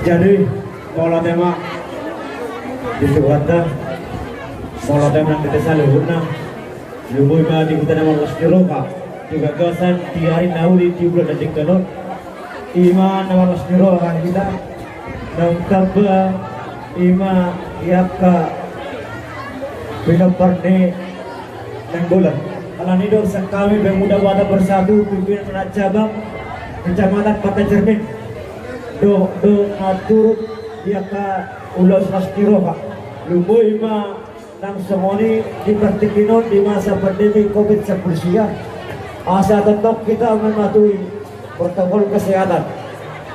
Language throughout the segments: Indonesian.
Jadi pola tema disuatkan pola tema yang kita luhurna luhur ma di kita nama Lasdiroka juga gasan tiari nauli di bulan detik kanot ima nama Lasdiroka kita dan tabah ima yaka pinaparne dan bulan alanido kami bermuda wada bersatu pimpinan cabang Kecamatan Kota Cermin do atur dia ka ulos Lasdiroka lumboy ma nang semoni di Pertikinon di masa pandemi COVID-19 asa tetap kita mematuhi protokol kesehatan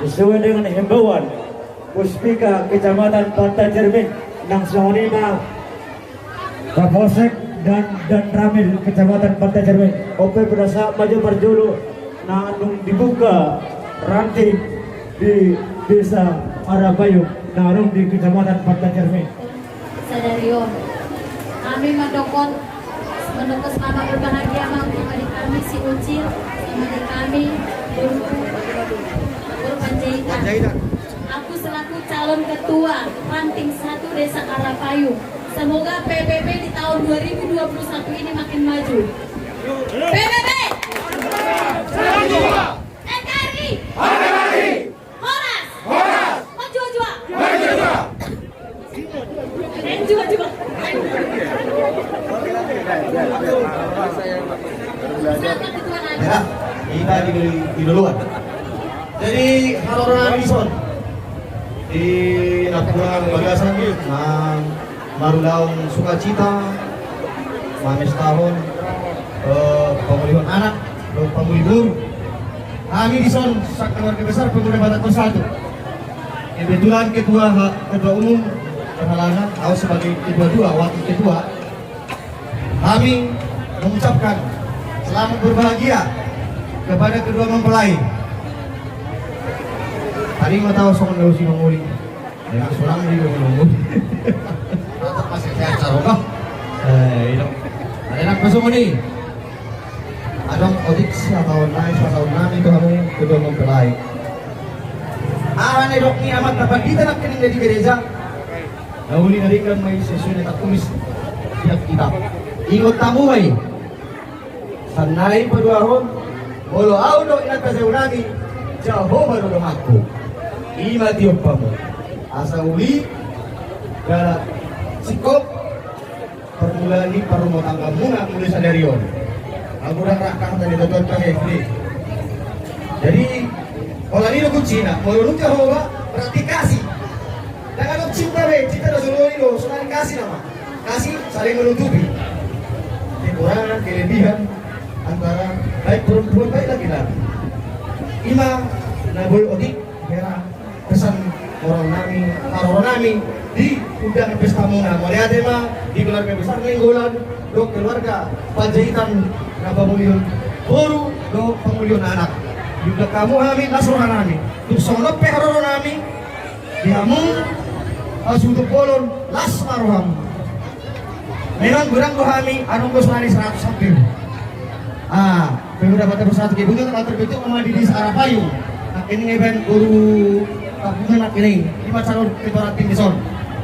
sesuai dengan himbauan Puspika Kecamatan Pantai Cermin nang semoni ma Kapolsek dan Ramil Kecamatan Pantai Cermin OP Pedasa Maju Marjolo nah dibuka ranting di Desa Arabayu Narung di Kecamatan Pantai Cermin. Sadario, kami mendukung selamat berbahagia adik kami si Ucil, sama adik kami Guru Panjaitan. Aku selaku calon ketua ranting 1 Desa Arabayu. Semoga PBB di tahun 2021 ini makin maju. PBB! NKRI! Horas! Maju-jua! Jua-jua! Ya, kita di duluan. Jadi Harora Bison di Nakurang Bagasan nang Marulaung Sukacita Manis tahun pemulihan anak pemulihur kami di son keluarga besar pemuda Batak Bersatu kebetulan ketua umum perhalangan aku sebagai ketua wakil ketua kami mengucapkan selamat berbahagia kepada kedua mempelai. Tadi mau tahu soal si menguli, ya seorang di menguli. Tetap masih sehat saroga. Ada nak masuk ni. Adong odik atau naik itu kami kedua mempelai. Aran edok ni amat dapat kita nak kening dari gereja. Nauli narikan may sesuai tak tulis siap kita. Ingot tamu may. Sanay paduahon. Bolo audo inat kaseunagi. Jehovah dodong aku. Ima tiup pamu. Asa uli gara sikop permulaan ini parumot tangga muna mulai sadarion. Aku dah rakang tadi tutup ke FD. Jadi kalau ini lu Cina, kalau lu Jehovah berarti kasih. Jangan lu cinta cinta dah seluruh ini lo, saling kasih nama, kasih saling menutupi. Kekurangan, kelebihan antara baik perempuan baik laki-laki. Ima naboy odik, merah pesan orang nami di undangan pesta muna. Mulai ada mah di keluarga besar Lenggolan, do keluarga Panjaitan Nabamulion, baru do pemulihan anak. Juga kamu kami nasuhan kami, untuk sonop peharo kami, diamu asutu polon las maruham. Memang kurang kami, anong gusto ni 100 sampir. Pemuda Batak Bersatu kebutuhan kalau terbentuk sama di Desa Arabayu. Ini event guru tabungan ini 5 calon ketua ranting di son.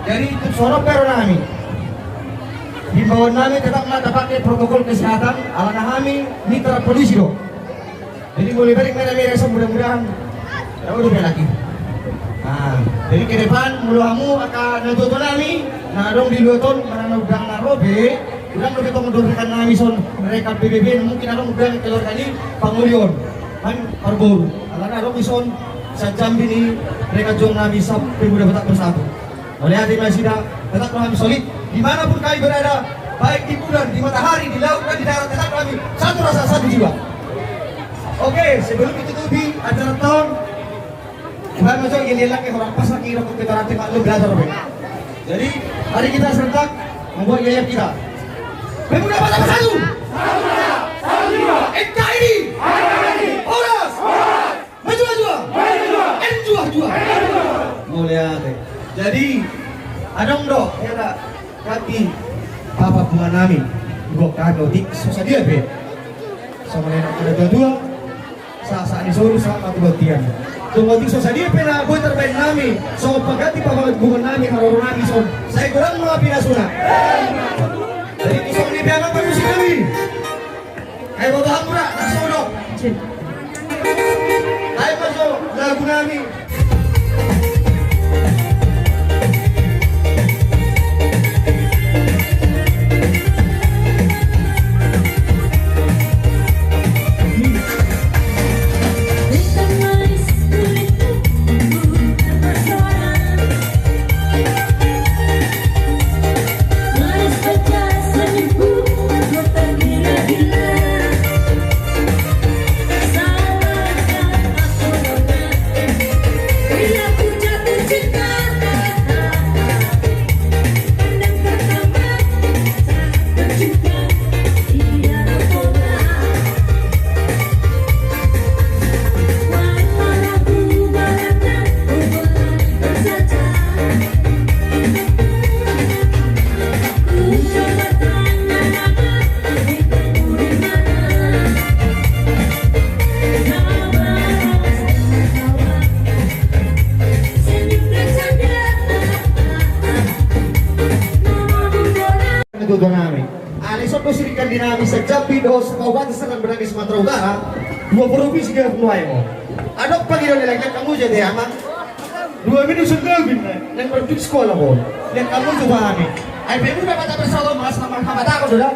Jadi untuk sonop peharo kami. Himbauan kami tetap pakai protokol kesehatan ala kami mitra polisi do. Jadi boleh balik merah-merah mudah-mudahan ya udah lagi. Jadi ke depan mulamu akan nonton kami nadong di luton mana udang narobe udang lebih pengundurkan kami son mereka PBB mungkin ada udang keluar kali pangulion kan parboru ala nadong ison sajam ini mereka jong kami sab pemuda Batak Bersatu. Oleh hati masih tetap kami solid dimanapun kami berada baik di bulan, di matahari, di laut dan di darat tetap kami satu rasa satu jiwa. Oke, sebelum ditutupi acara tahun Tuhan masuk ini lagi orang pas lagi untuk kita nanti maklum belajar jadi hari kita serentak membuat gaya kita Pemuda Batak Bersatu NKRI Horas Maju-jua Enjua mulia jadi adong do ya tak kaki Bapak bunga nami gua kagak dik susah dia be sama nenek ada dua sa anisoro sa matubagtian. Tungod so sa di pinabuhi terbaik nami, so pagati pamagugan nami karoro nami so sa kurang mga pinasuna. Jadi isong ni biyanan pag-usik kami. Ay babahan mo na, nasunod. Ay pa so, lagu nami. Dudo namin. Alisod ko sirikan din namin sa Japido sa Kawasan sa Barangay Sumatera Utara. Dua provinsi ke Punuai mo. Ano pagino nila yang kamu jadi ama? 2 minuto sa gawin na. Yang pergi sekolah ko. Yang kamu coba kami. Ay bemu dapat bersama mas sama kamata ko sudah.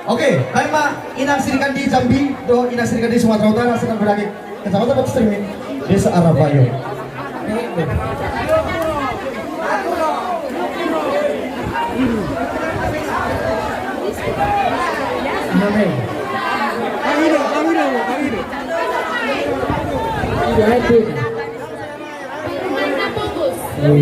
Oke, ay ma inang sirikan di Jambi, do inang sirikan di Sumatera Utara sedang Barangay. Kasama dapat streaming Desa Arapayo. Amin. Mana fokus? Oh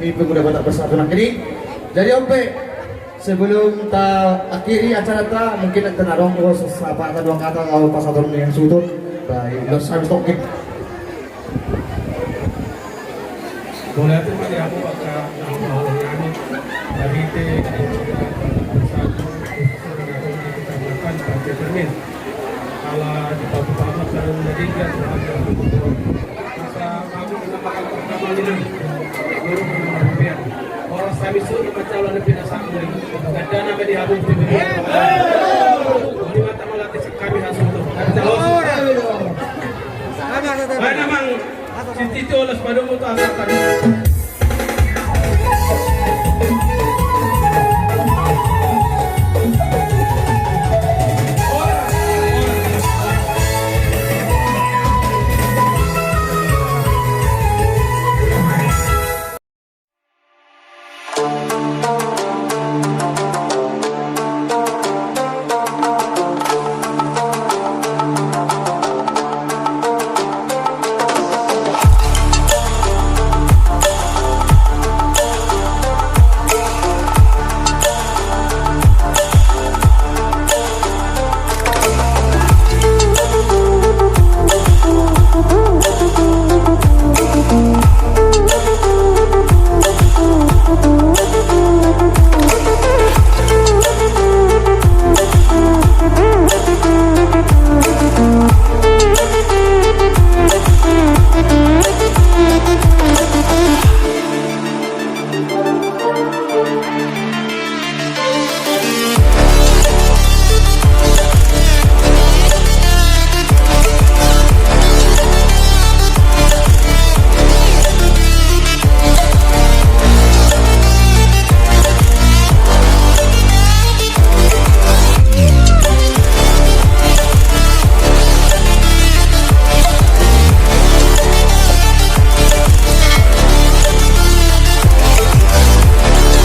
Akademi Pemuda Batak Bersatu nak ini. Jadi Ope, sebelum ta akhiri acara ta mungkin kita narong ko sa apa dua kata kalau pas atau yang sudut. Baik, los habis tokin. Boleh itu pada aku bakal kami dari itu satu kecamatan Pantai Cermin. Kalau di Papua sekarang menjadi kan masa kami menambahkan pertama ini guru rupiah. Orang kami sudah mencalon lebih nasak murid. Ada nama di Habib di mata melatih kami hasil itu. Mana mang Cinti olas pada mutu asal